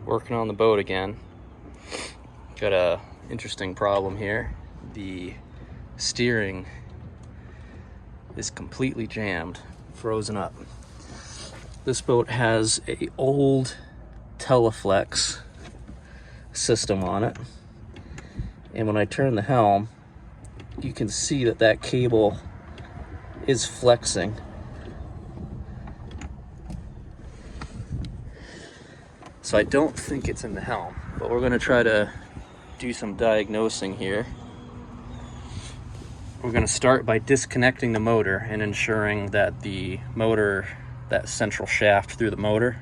Working on the boat again. Got a interesting problem here. The steering is completely jammed, frozen up. This boat has a old Teleflex system on it, and when I turn the helm, you can see that that cable is flexing. So I don't think it's in the helm, but we're gonna try to do some diagnosing here. We're gonna start by disconnecting the motor and ensuring that the motor, that central shaft through the motor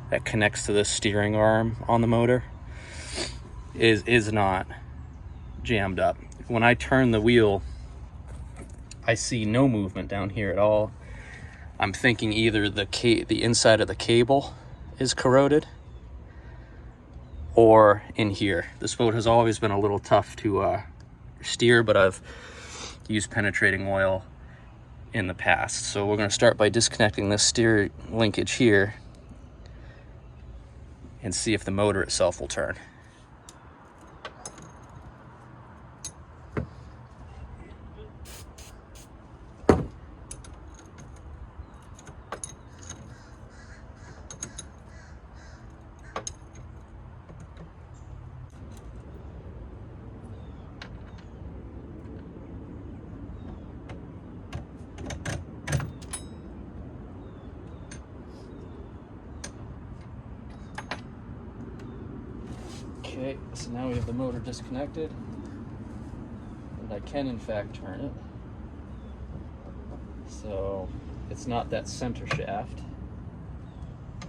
that connects to the steering arm on the motor is not jammed up. When I turn the wheel, I see no movement down here at all. I'm thinking either the inside of the cable is corroded or in here. This boat has always been a little tough to steer, but I've used penetrating oil in the past. So we're going to start by disconnecting this steer linkage here and see if the motor itself will turn. Okay, so now we have the motor disconnected, and I can in fact turn it. So it's not that center shaft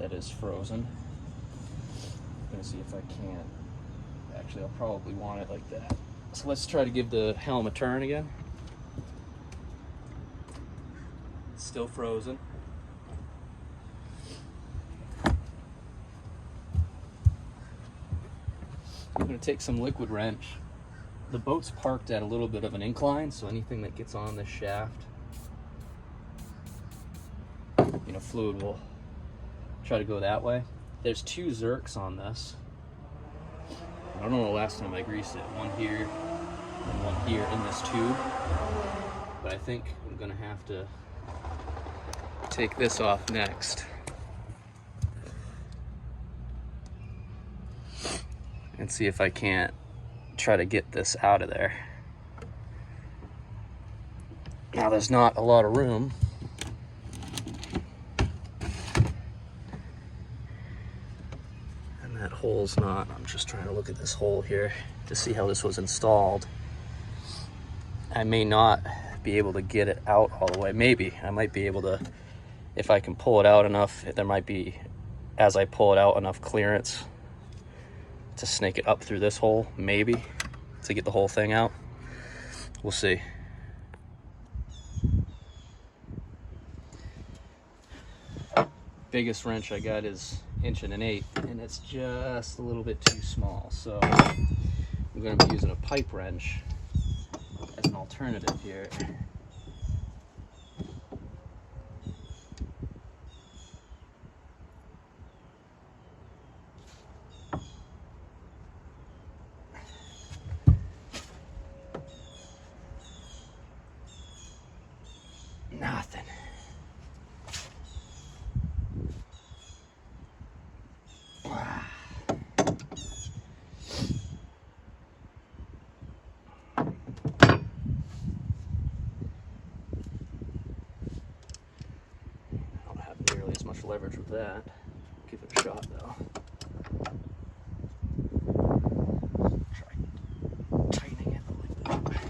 that is frozen. I'm gonna see if I can. Actually, I'll probably want it like that. So let's try to give the helm a turn again. It's still frozen. I'm going to take some liquid wrench. The boat's parked at a little bit of an incline, so anything that gets on this shaft, fluid will try to go that way. There's two Zerks on this. I don't know the last time I greased it. One here and one here in this tube. But I think I'm going to have to take this off next and see if I can't try to get this out of there. Now there's not a lot of room. And that hole's not, I'm just trying to look at this hole here to see how this was installed. I may not be able to get it out all the way. Maybe I might be able to, if I can pull it out enough, there might be, as I pull it out, enough clearance to snake it up through this hole, maybe, to get the whole thing out. We'll see. Biggest wrench I got is 1 1/8, and it's just a little bit too small. So I'm going to be using a pipe wrench as an alternative here. Nothing. I don't have nearly as much leverage with that. Give it a shot though. Try tightening it like that.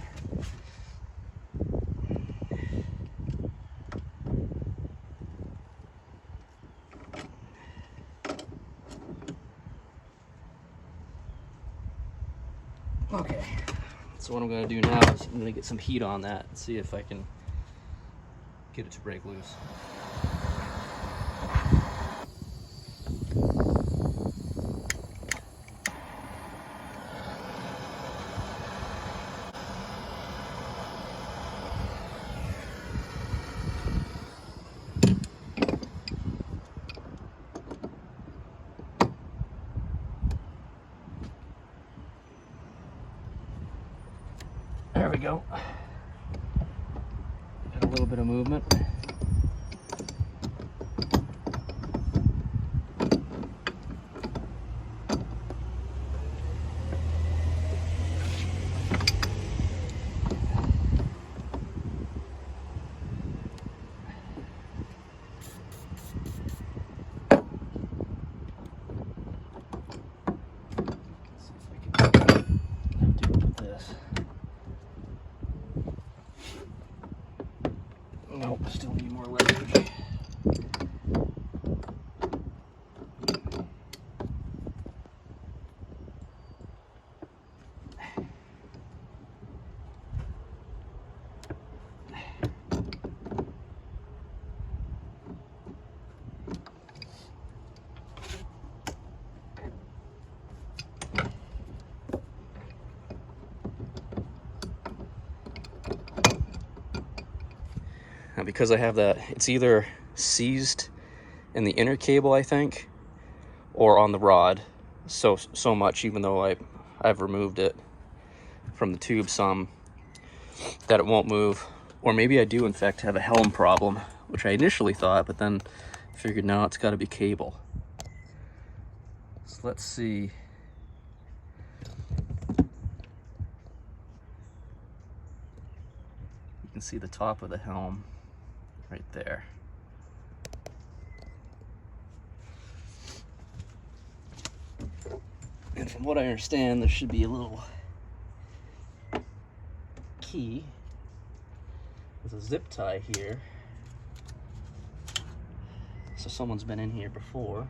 Okay, so what I'm going to do now is I'm going to get some heat on that and see if I can get it to break loose. There we go. Got a little bit of movement. Nope, still need more leverage. Now, because I have that, it's either seized in the inner cable, I think, or on the rod so much, even though I've removed it from the tube some, that it won't move. Or maybe I do in fact have a helm problem, which I initially thought, but then figured no, it's got to be cable. So let's see. You can see the top of the helm right there. And from what I understand, there should be a little key with a zip tie here. So someone's been in here before.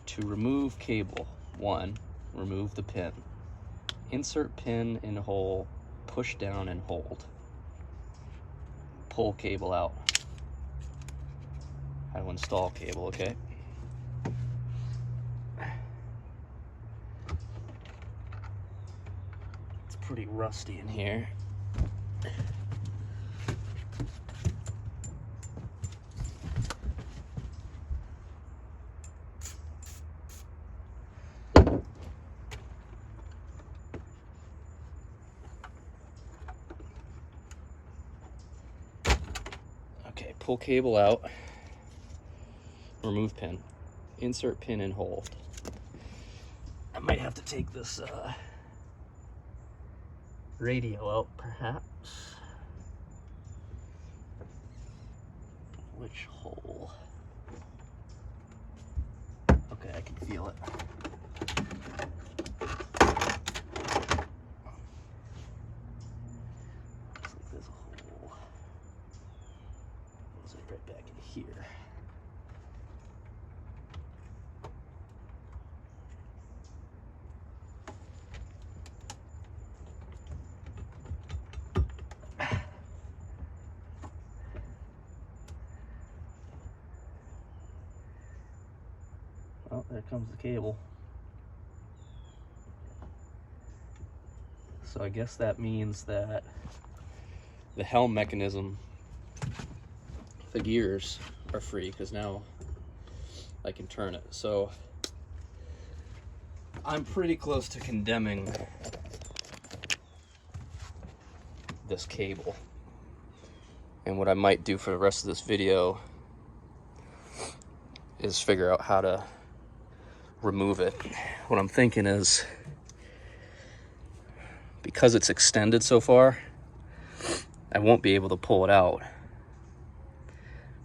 To remove cable, 1, remove the pin. Insert pin in hole, push down and hold. Pull cable out. How to install cable, okay? It's pretty rusty in here. Okay, pull cable out, remove pin, insert pin and hold. I might have to take this radio out, perhaps. Which hole? Okay, I can feel it. Looks like there's a hole. Goes right back in here. Oh, there comes the cable. So I guess that means that the helm mechanism, the gears are free, because now I can turn it. So I'm pretty close to condemning this cable. And what I might do for the rest of this video is figure out how to remove it. What I'm thinking is, because it's extended so far, I won't be able to pull it out.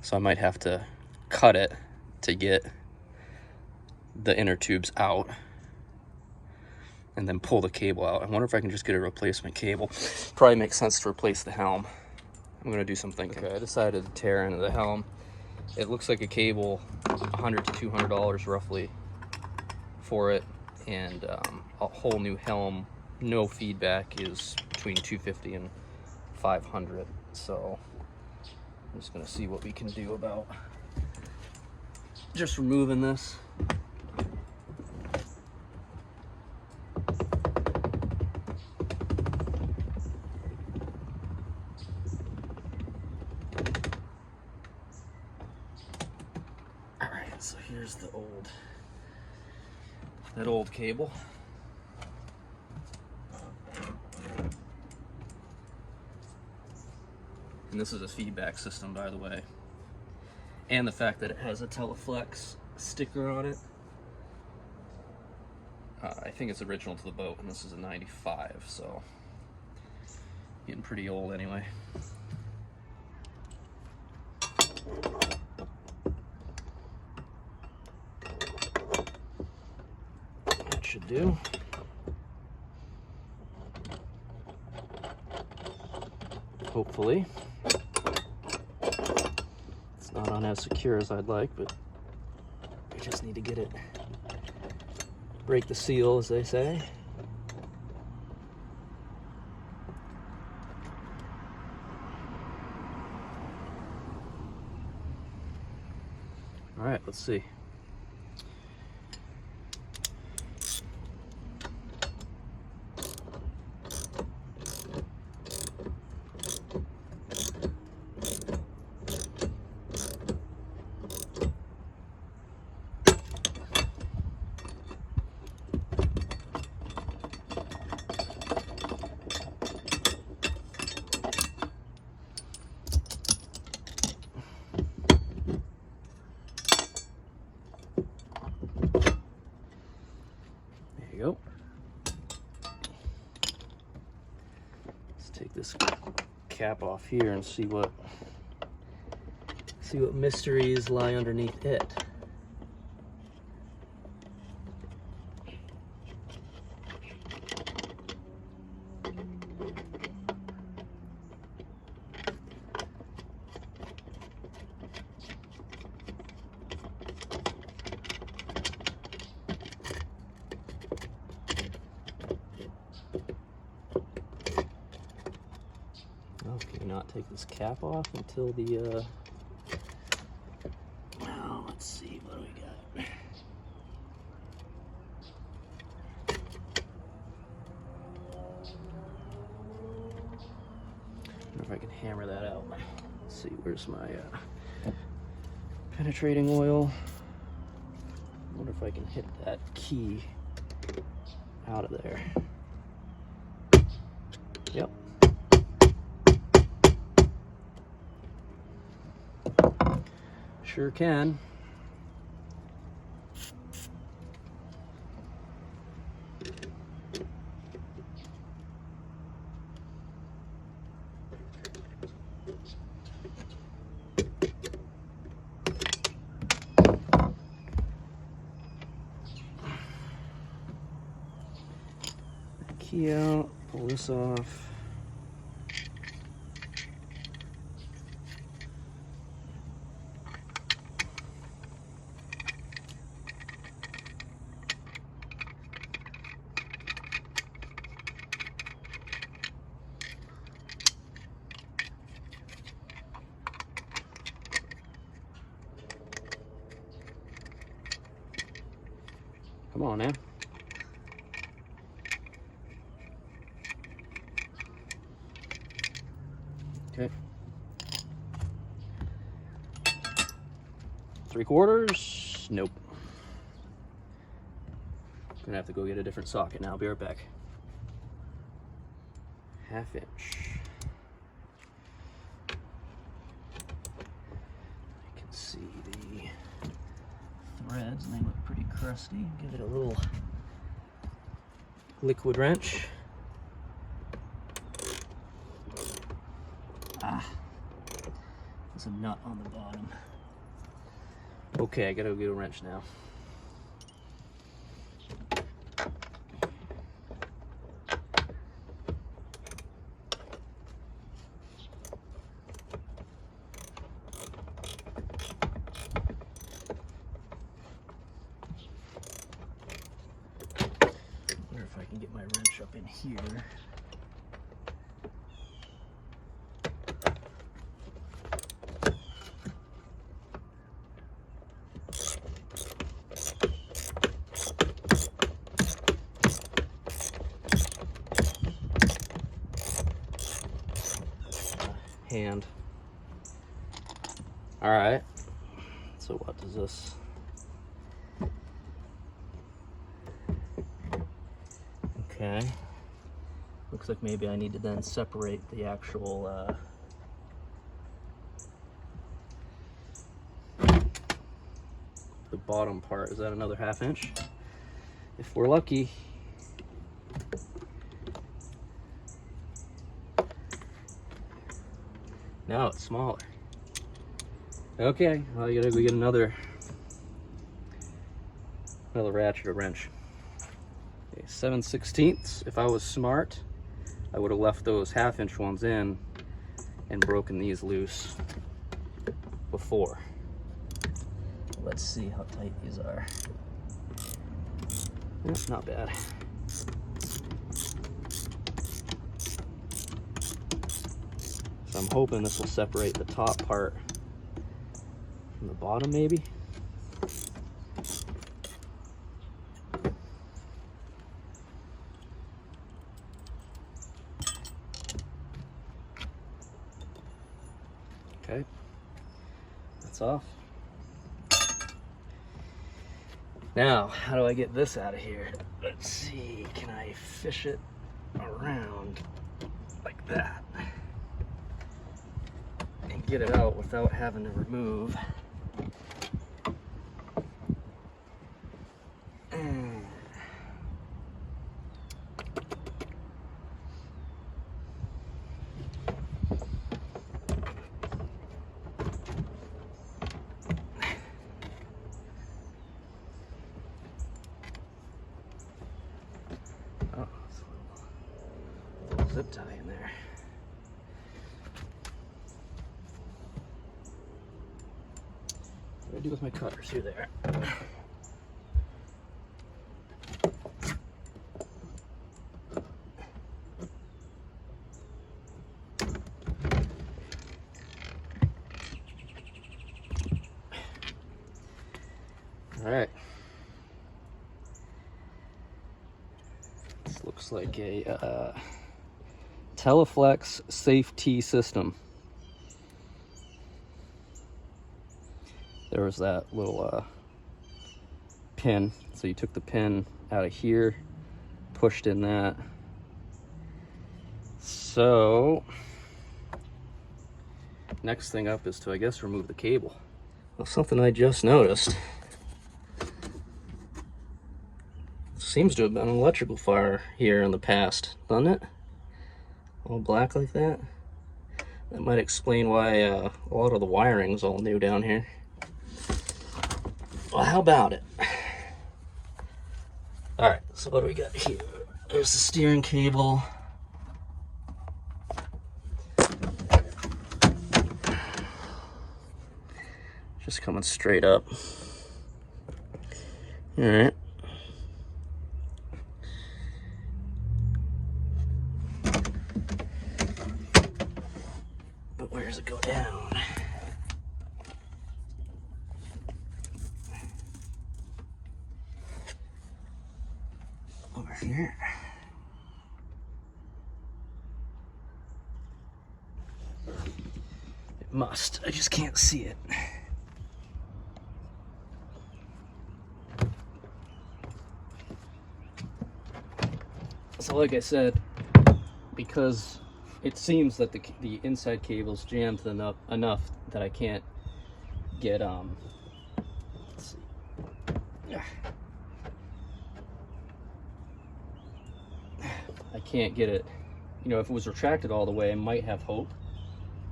So I might have to cut it to get the inner tubes out and then pull the cable out. I wonder if I can just get a replacement cable. Probably makes sense to replace the helm. I'm gonna do some thinking. Okay, I decided to tear into the helm. It looks like a cable, $100 to $200 roughly for it, and a whole new helm, no feedback, is between $250 and $500. So I'm just gonna see what we can do about just removing this. All right, so here's the old that old cable. And this is a feedback system, by the way. And the fact that it has a Teleflex sticker on it. I think it's original to the boat, and this is a 95, so getting pretty old anyway. That should do. Hopefully. It's not on as secure as I'd like, but we just need to get it, break the seal, as they say. All right, let's see. Go. Let's take this cap off here and see what mysteries lie underneath it. Can we not take this cap off until the well, let's see, what do we got? I wonder if I can hammer that out. Let's see, where's my penetrating oil? I wonder if I can hit that key out of there. Yep. Sure can. Key out, pull this off. Come on, man. Okay. 3/4? Nope. Gonna have to go get a different socket now. I'll be right back. 1/2 inch. I can see the threads and they look pretty crusty. Give it a little liquid wrench. Ah, there's a nut on the bottom. Okay, I gotta go get a wrench now. Wonder if I can get my wrench up in here. Hand. All right. So what does this Okay. Looks like maybe I need to then separate the actual the bottom part. Is that another 1/2 inch? If we're lucky. No, it's smaller. Okay, well, you gotta go get another ratchet or wrench. Okay, 7/16. If I was smart, I would have left those 1/2 inch ones in and broken these loose before. Let's see how tight these are. That's not bad. So I'm hoping this will separate the top part from the bottom, maybe. Okay, that's off. Now, how do I get this out of here? Let's see, can I fish it around like that and get it out without having to remove? Oh, it's a little zip tie in there. What do I do with my cutters? Here they are. All right. This looks like a Teleflex safety system. There was that little pin. So you took the pin out of here, pushed in that. So next thing up is to, I guess, remove the cable. Well, something I just noticed. Seems to have been an electrical fire here in the past, doesn't it? All black like that. That might explain why a lot of the wiring's all new down here. Well, how about it? All right, so what do we got here? There's the steering cable. Just coming straight up. All right. But where does it go down? Over here. It must. I just can't see it. So like I said, because it seems that the inside cable's jammed enough that I can't get let's see. I can't get it. You know, if it was retracted all the way, I might have hope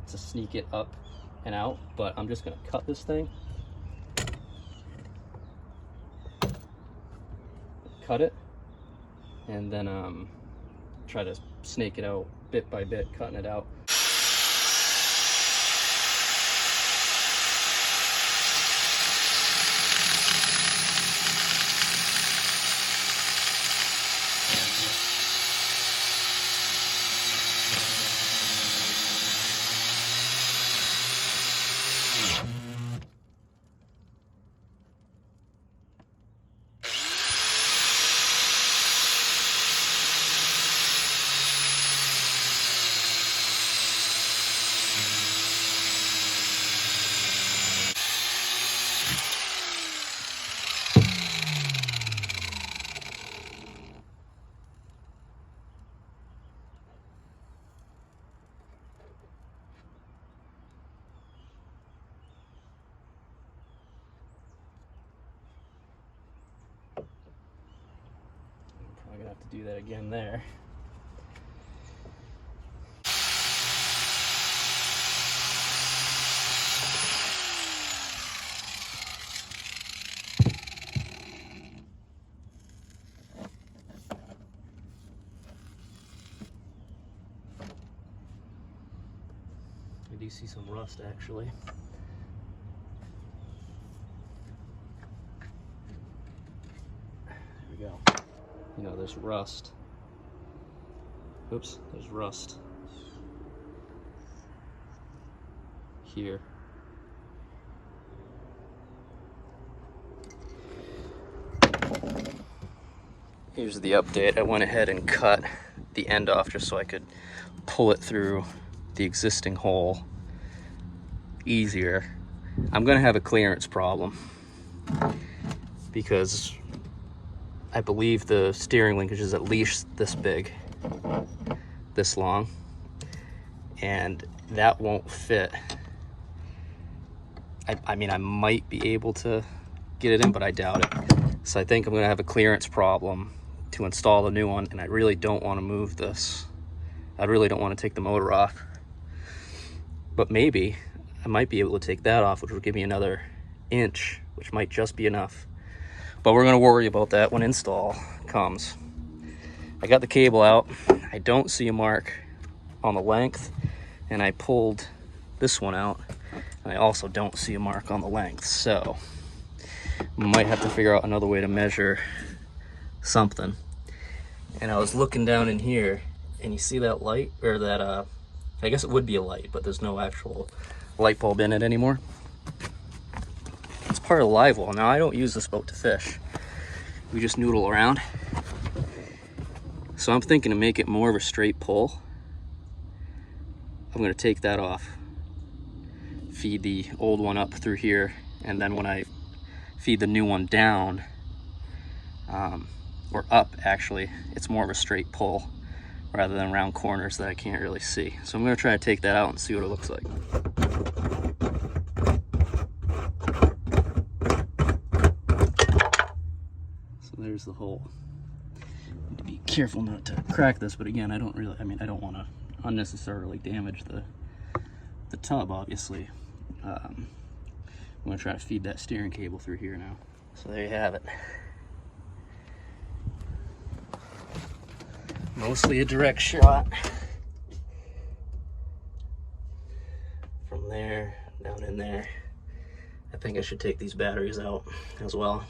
to sneak it up and out, but I'm just gonna cut this thing. Cut it, and then try to snake it out bit by bit, cutting it out. have to do that again there. I do see some rust actually. There we go. You know, there's rust. Oops, there's rust here. Here's the update. I went ahead and cut the end off just so I could pull it through the existing hole easier. I'm gonna have a clearance problem because I believe the steering linkage is at least this big, this long, and that won't fit. I mean, I might be able to get it in, but I doubt it. So I think I'm gonna have a clearance problem to install the new one, and I really don't want to move this. I really don't want to take the motor off. But maybe I might be able to take that off, which will give me another inch, which might just be enough. But we're gonna worry about that when install comes. I got the cable out. I don't see a mark on the length, and I pulled this one out, and I also don't see a mark on the length. So we might have to figure out another way to measure something. And I was looking down in here, and you see that light, or that, I guess it would be a light, but there's no actual light bulb in it anymore. It's part of the live well. Now, I don't use this boat to fish. We just noodle around. So I'm thinking to make it more of a straight pull. I'm gonna take that off, feed the old one up through here, and then when I feed the new one down, or up actually, it's more of a straight pull rather than round corners that I can't really see. So I'm gonna try to take that out and see what it looks like. So there's the hole. Need to be careful not to crack this, but again, I don't want to unnecessarily damage the tub, obviously. I'm gonna try to feed that steering cable through here now. So there you have it. Mostly a direct shot. From there, down in there. I think I should take these batteries out as well.